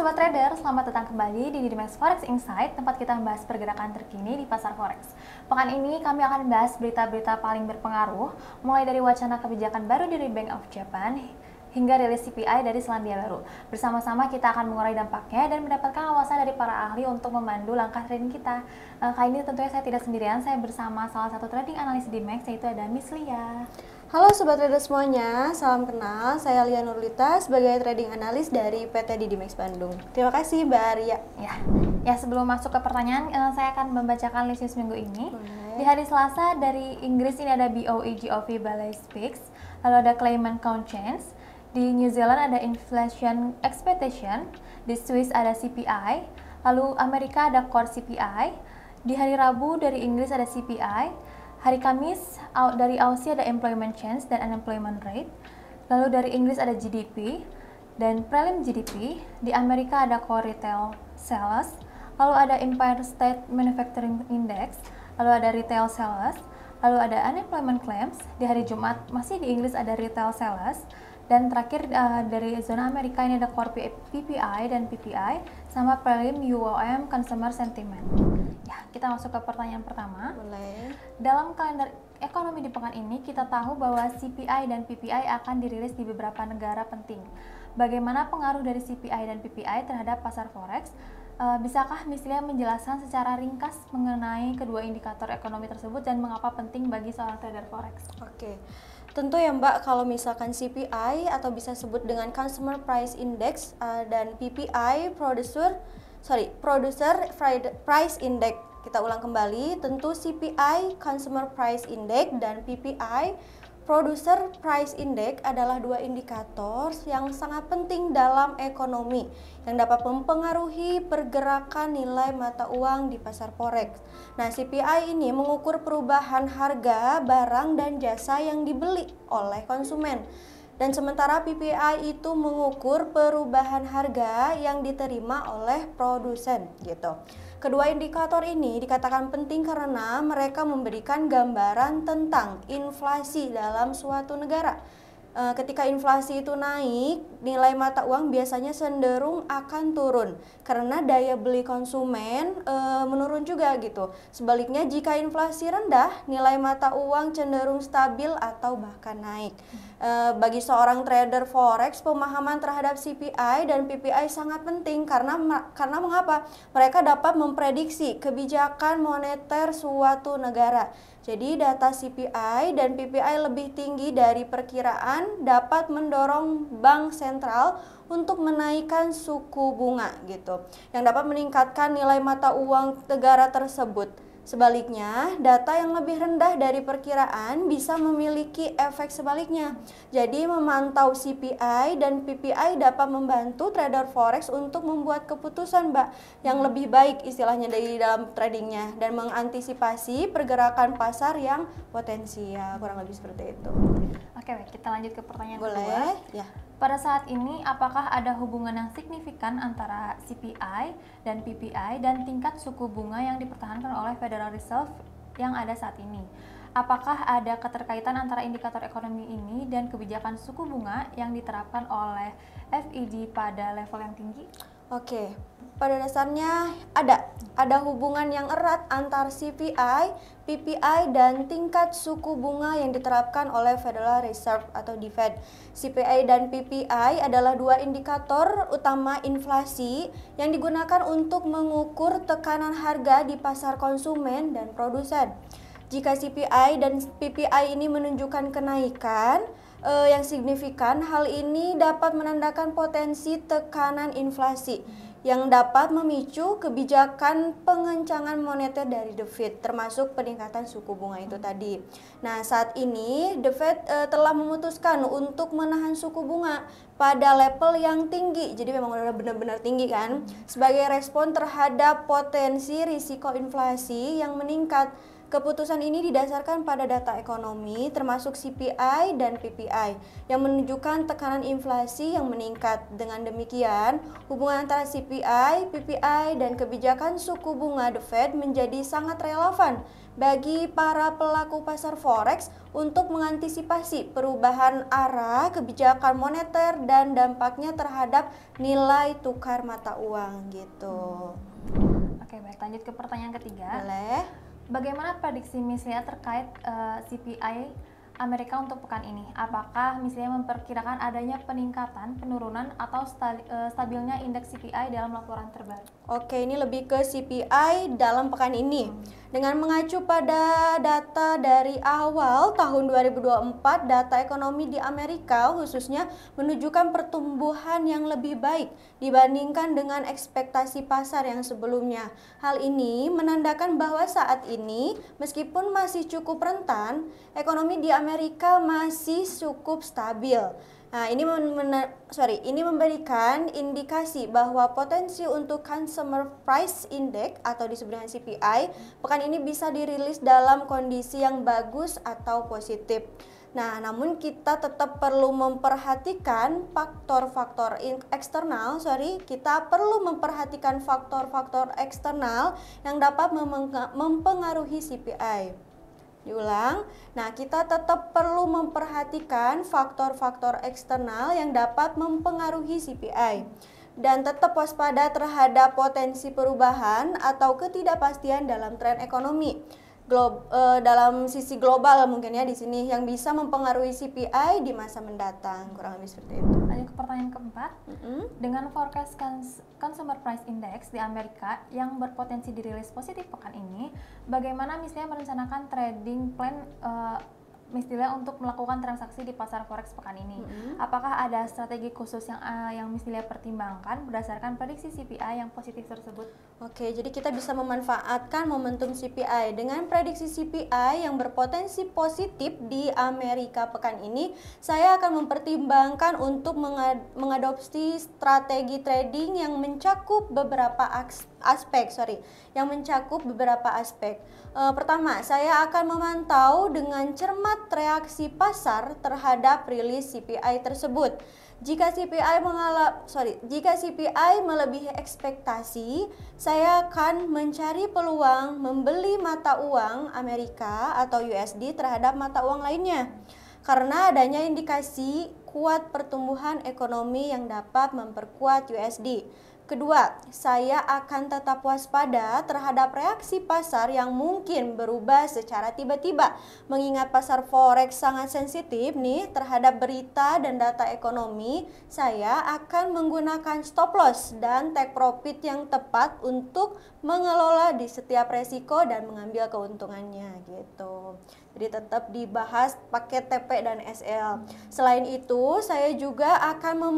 Sobat Trader, selamat datang kembali di Didimax Forex Insight, tempat kita membahas pergerakan terkini di pasar forex. Pekan ini kami akan membahas berita-berita paling berpengaruh, mulai dari wacana kebijakan baru dari Bank of Japan hingga rilis CPI dari Selandia Baru. Bersama-sama kita akan mengurai dampaknya dan mendapatkan awasan dari para ahli untuk memandu langkah trading kita. Kali ini tentunya saya tidak sendirian, saya bersama salah satu trading analis Didimax, yaitu ada Miss Lia. Halo Sobat Trader semuanya, salam kenal. Saya Lia Nurlita sebagai trading analis dari PT Didimax Bandung. Terima kasih Mbak Arya. Ya, sebelum masuk ke pertanyaan, saya akan membacakan list news minggu ini. Boleh. Di hari Selasa dari Inggris ini ada BOE GOV Balance Speaks, lalu ada Claimant Count Change. Di New Zealand ada Inflation Expectation, di Swiss ada CPI, lalu Amerika ada Core CPI. Di hari Rabu dari Inggris ada CPI. Hari Kamis dari Aussie ada Employment Change dan Unemployment Rate. Lalu dari Inggris ada GDP dan Prelim GDP. Di Amerika ada Core Retail Sales. Lalu ada Empire State Manufacturing Index. Lalu ada Retail Sales. Lalu ada Unemployment Claims. Di hari Jumat masih di Inggris ada Retail Sales. Dan terakhir dari zona Amerika ini ada Core PPI dan PPI sama Prelim UOM Consumer Sentiment. Ya, kita masuk ke pertanyaan pertama. Boleh. Dalam kalender ekonomi di pekan ini, kita tahu bahwa CPI dan PPI akan dirilis di beberapa negara penting. Bagaimana pengaruh dari CPI dan PPI terhadap pasar forex? Bisakah Miss Lia menjelaskan secara ringkas mengenai kedua indikator ekonomi tersebut dan mengapa penting bagi seorang trader forex? Oke. Tentu ya Mbak, kalau misalkan CPI atau bisa sebut dengan Consumer Price Index dan PPI Producer Price Index. Kita ulang kembali, tentu CPI Consumer Price Index dan PPI Producer Price Index adalah dua indikator yang sangat penting dalam ekonomi yang dapat mempengaruhi pergerakan nilai mata uang di pasar forex. Nah, CPI ini mengukur perubahan harga barang dan jasa yang dibeli oleh konsumen. Dan sementara PPI itu mengukur perubahan harga yang diterima oleh produsen gitu. Kedua indikator ini dikatakan penting karena mereka memberikan gambaran tentang inflasi dalam suatu negara. Ketika inflasi itu naik, nilai mata uang biasanya cenderung akan turun karena daya beli konsumen menurun juga gitu. Sebaliknya jika inflasi rendah, nilai mata uang cenderung stabil atau bahkan naik. Bagi seorang trader forex, pemahaman terhadap CPI dan PPI sangat penting karena mengapa? Mereka dapat memprediksi kebijakan moneter suatu negara. Jadi data CPI dan PPI lebih tinggi dari perkiraan dapat mendorong bank sentral untuk menaikkan suku bunga gitu, yang dapat meningkatkan nilai mata uang negara tersebut. Sebaliknya, data yang lebih rendah dari perkiraan bisa memiliki efek sebaliknya. Jadi, memantau CPI dan PPI dapat membantu trader forex untuk membuat keputusan, Mbak, yang lebih baik istilahnya dari dalam tradingnya dan mengantisipasi pergerakan pasar yang potensial, kurang lebih seperti itu. Oke, baik, kita lanjut ke pertanyaan kedua. Boleh? Ya. Pada saat ini, apakah ada hubungan yang signifikan antara CPI dan PPI dan tingkat suku bunga yang dipertahankan oleh Federal Reserve yang ada saat ini? Apakah ada keterkaitan antara indikator ekonomi ini dan kebijakan suku bunga yang diterapkan oleh FED pada level yang tinggi? Oke, pada dasarnya ada hubungan yang erat antar CPI, PPI dan tingkat suku bunga yang diterapkan oleh Federal Reserve atau di Fed. CPI dan PPI adalah dua indikator utama inflasi yang digunakan untuk mengukur tekanan harga di pasar konsumen dan produsen. Jika CPI dan PPI ini menunjukkan kenaikan yang signifikan, hal ini dapat menandakan potensi tekanan inflasi yang dapat memicu kebijakan pengencangan moneter dari The Fed, termasuk peningkatan suku bunga itu tadi. Nah, saat ini The Fed telah memutuskan untuk menahan suku bunga pada level yang tinggi, jadi memang udah benar-benar tinggi kan, sebagai respon terhadap potensi risiko inflasi yang meningkat. Keputusan ini didasarkan pada data ekonomi termasuk CPI dan PPI yang menunjukkan tekanan inflasi yang meningkat. Dengan demikian, hubungan antara CPI, PPI, dan kebijakan suku bunga The Fed menjadi sangat relevan bagi para pelaku pasar forex untuk mengantisipasi perubahan arah kebijakan moneter dan dampaknya terhadap nilai tukar mata uang gitu. Oke, baik, lanjut ke pertanyaan ketiga. Boleh. Bagaimana prediksi Mislia terkait CPI Amerika untuk pekan ini? Apakah Mislia memperkirakan adanya peningkatan, penurunan, atau stabilnya indeks CPI dalam laporan terbaru? Oke, ini lebih ke CPI dalam pekan ini. Dengan mengacu pada data dari awal tahun 2024, data ekonomi di Amerika khususnya menunjukkan pertumbuhan yang lebih baik dibandingkan dengan ekspektasi pasar yang sebelumnya. Hal ini menandakan bahwa saat ini, meskipun masih cukup rentan, ekonomi di Amerika masih cukup stabil. Nah, ini memberikan indikasi bahwa potensi untuk Consumer Price Index atau disebut dengan CPI pekan ini bisa dirilis dalam kondisi yang bagus atau positif. Nah, namun kita tetap perlu memperhatikan faktor-faktor eksternal, eksternal yang dapat mempengaruhi CPI. Diulang, nah kita tetap perlu memperhatikan faktor-faktor eksternal yang dapat mempengaruhi CPI dan tetap waspada terhadap potensi perubahan atau ketidakpastian dalam tren ekonomi. Dalam sisi global mungkin ya di sini yang bisa mempengaruhi CPI di masa mendatang, kurang lebih seperti itu. Lanjut ke pertanyaan keempat. Dengan forecast Consumer Price Index di Amerika yang berpotensi dirilis positif pekan ini, bagaimana Mislia merencanakan trading plan Mislia untuk melakukan transaksi di pasar forex pekan ini? Apakah ada strategi khusus yang Mislia pertimbangkan berdasarkan prediksi CPI yang positif tersebut? Oke, jadi kita bisa memanfaatkan momentum CPI. Dengan prediksi CPI yang berpotensi positif di Amerika pekan ini, saya akan mempertimbangkan untuk mengadopsi strategi trading yang mencakup beberapa aspek. Pertama, saya akan memantau dengan cermat reaksi pasar terhadap rilis CPI tersebut. Jika CPI melebihi ekspektasi, saya akan mencari peluang membeli mata uang Amerika atau USD terhadap mata uang lainnya. Karena adanya indikasi kuat pertumbuhan ekonomi yang dapat memperkuat USD. Kedua, saya akan tetap waspada terhadap reaksi pasar yang mungkin berubah secara tiba-tiba. Mengingat pasar forex sangat sensitif nih terhadap berita dan data ekonomi, saya akan menggunakan stop loss dan take profit yang tepat untuk mengelola di setiap resiko dan mengambil keuntungannya gitu. Jadi tetap dibahas pakai TP dan SL. Selain itu, saya juga akan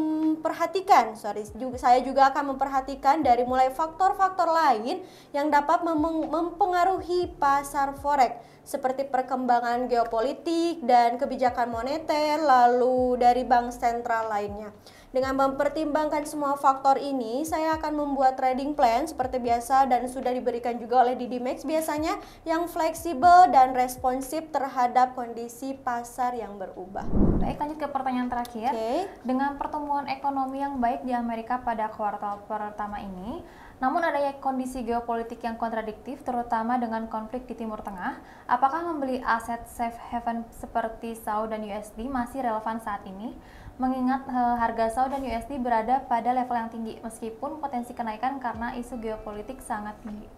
memperhatikan dari mulai faktor-faktor lain yang dapat mempengaruhi pasar forex seperti perkembangan geopolitik dan kebijakan moneter lalu dari bank sentral lainnya. Dengan mempertimbangkan semua faktor ini, saya akan membuat trading plan seperti biasa dan sudah diberikan juga oleh DDMax biasanya yang fleksibel dan responsif terhadap kondisi pasar yang berubah. Baik, lanjut ke pertanyaan terakhir. Dengan pertumbuhan ekonomi yang baik di Amerika pada kuartal pertama ini, namun adanya kondisi geopolitik yang kontradiktif terutama dengan konflik di Timur Tengah, apakah membeli aset safe haven seperti SAU dan USD masih relevan saat ini? Mengingat harga SAU dan USD berada pada level yang tinggi meskipun potensi kenaikan karena isu geopolitik sangat tinggi.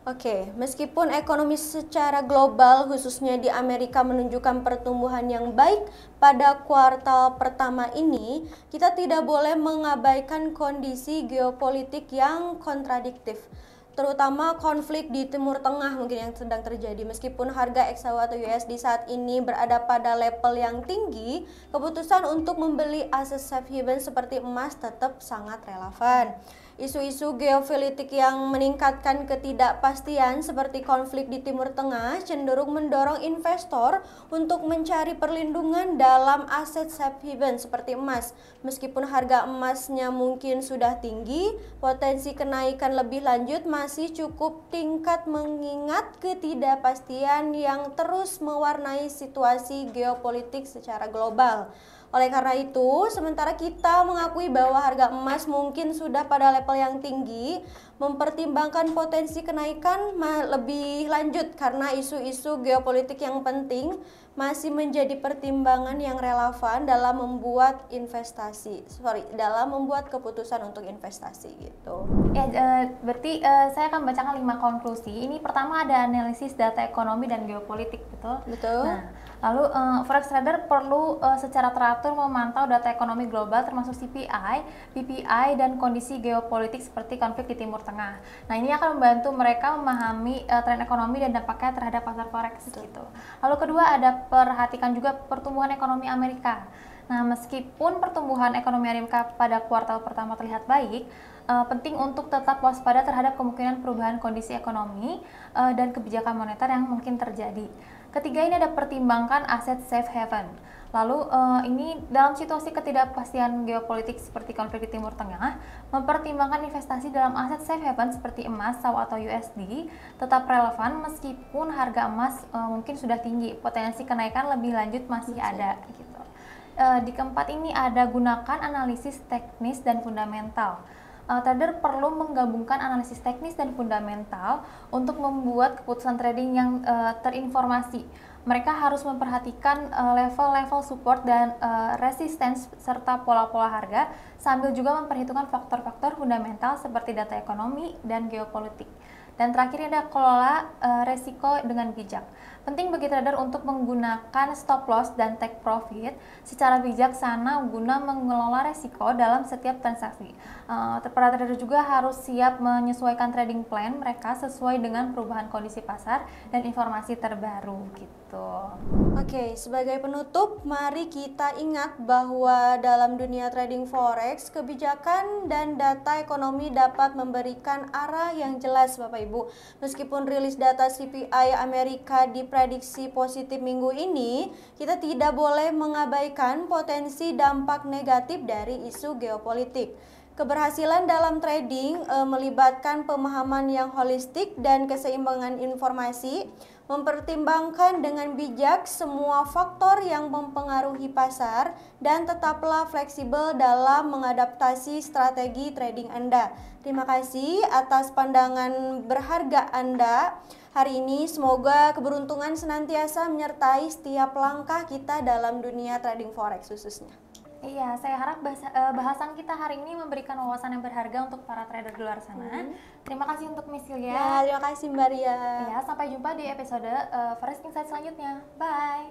Oke, meskipun ekonomi secara global khususnya di Amerika menunjukkan pertumbuhan yang baik pada kuartal pertama ini, kita tidak boleh mengabaikan kondisi geopolitik yang kontradiktif. Terutama konflik di Timur Tengah mungkin yang sedang terjadi. Meskipun harga XAU atau USD saat ini berada pada level yang tinggi, keputusan untuk membeli aset safe haven seperti emas tetap sangat relevan. Isu-isu geopolitik yang meningkatkan ketidakpastian seperti konflik di Timur Tengah cenderung mendorong investor untuk mencari perlindungan dalam aset safe haven seperti emas. Meskipun harga emasnya mungkin sudah tinggi, potensi kenaikan lebih lanjut masih cukup tingkat mengingat ketidakpastian yang terus mewarnai situasi geopolitik secara global. Oleh karena itu, sementara kita mengakui bahwa harga emas mungkin sudah pada level yang tinggi, mempertimbangkan potensi kenaikan lebih lanjut karena isu-isu geopolitik yang penting masih menjadi pertimbangan yang relevan dalam membuat dalam membuat keputusan untuk investasi gitu. Ya, berarti saya akan bacakan 5 konklusi. Ini pertama ada analisis data ekonomi dan geopolitik, betul? Betul. Nah, lalu forex trader perlu secara teratur memantau data ekonomi global termasuk CPI, PPI, dan kondisi geopolitik seperti konflik di Timur Tengah. Nah, ini akan membantu mereka memahami tren ekonomi dan dampaknya terhadap pasar forex gitu. Lalu kedua ada perhatikan juga pertumbuhan ekonomi Amerika. Nah, meskipun pertumbuhan ekonomi Amerika pada kuartal pertama terlihat baik, penting untuk tetap waspada terhadap kemungkinan perubahan kondisi ekonomi dan kebijakan moneter yang mungkin terjadi. Ketiga, ini ada pertimbangkan aset safe haven. Lalu ini dalam situasi ketidakpastian geopolitik seperti konflik di Timur Tengah, mempertimbangkan investasi dalam aset safe haven seperti emas, SAU atau USD tetap relevan meskipun harga emas mungkin sudah tinggi, potensi kenaikan lebih lanjut masih ada gitu. Di keempat ini ada gunakan analisis teknis dan fundamental. Trader perlu menggabungkan analisis teknis dan fundamental untuk membuat keputusan trading yang terinformasi. Mereka harus memperhatikan level-level support dan resistance serta pola-pola harga sambil juga memperhitungkan faktor-faktor fundamental seperti data ekonomi dan geopolitik. Dan terakhir ada kelola resiko dengan bijak. Penting bagi trader untuk menggunakan stop loss dan take profit secara bijaksana guna mengelola resiko dalam setiap transaksi. Para trader juga harus siap menyesuaikan trading plan mereka sesuai dengan perubahan kondisi pasar dan informasi terbaru gitu. Oke, sebagai penutup, mari kita ingat bahwa dalam dunia trading forex, kebijakan dan data ekonomi dapat memberikan arah yang jelas, Bapak Ibu. Meskipun rilis data CPI Amerika diprediksi positif minggu ini, kita tidak boleh mengabaikan potensi dampak negatif dari isu geopolitik. Keberhasilan dalam trading melibatkan pemahaman yang holistik dan keseimbangan informasi, mempertimbangkan dengan bijak semua faktor yang mempengaruhi pasar, dan tetaplah fleksibel dalam mengadaptasi strategi trading Anda. Terima kasih atas pandangan berharga Anda hari ini. Semoga keberuntungan senantiasa menyertai setiap langkah kita dalam dunia trading forex khususnya. Iya, saya harap bahasan kita hari ini memberikan wawasan yang berharga untuk para trader di luar sana. Terima kasih untuk Miss Yulia. Ya, terima kasih Mbak Ria. Ya, sampai jumpa di episode Forex Insight selanjutnya. Bye!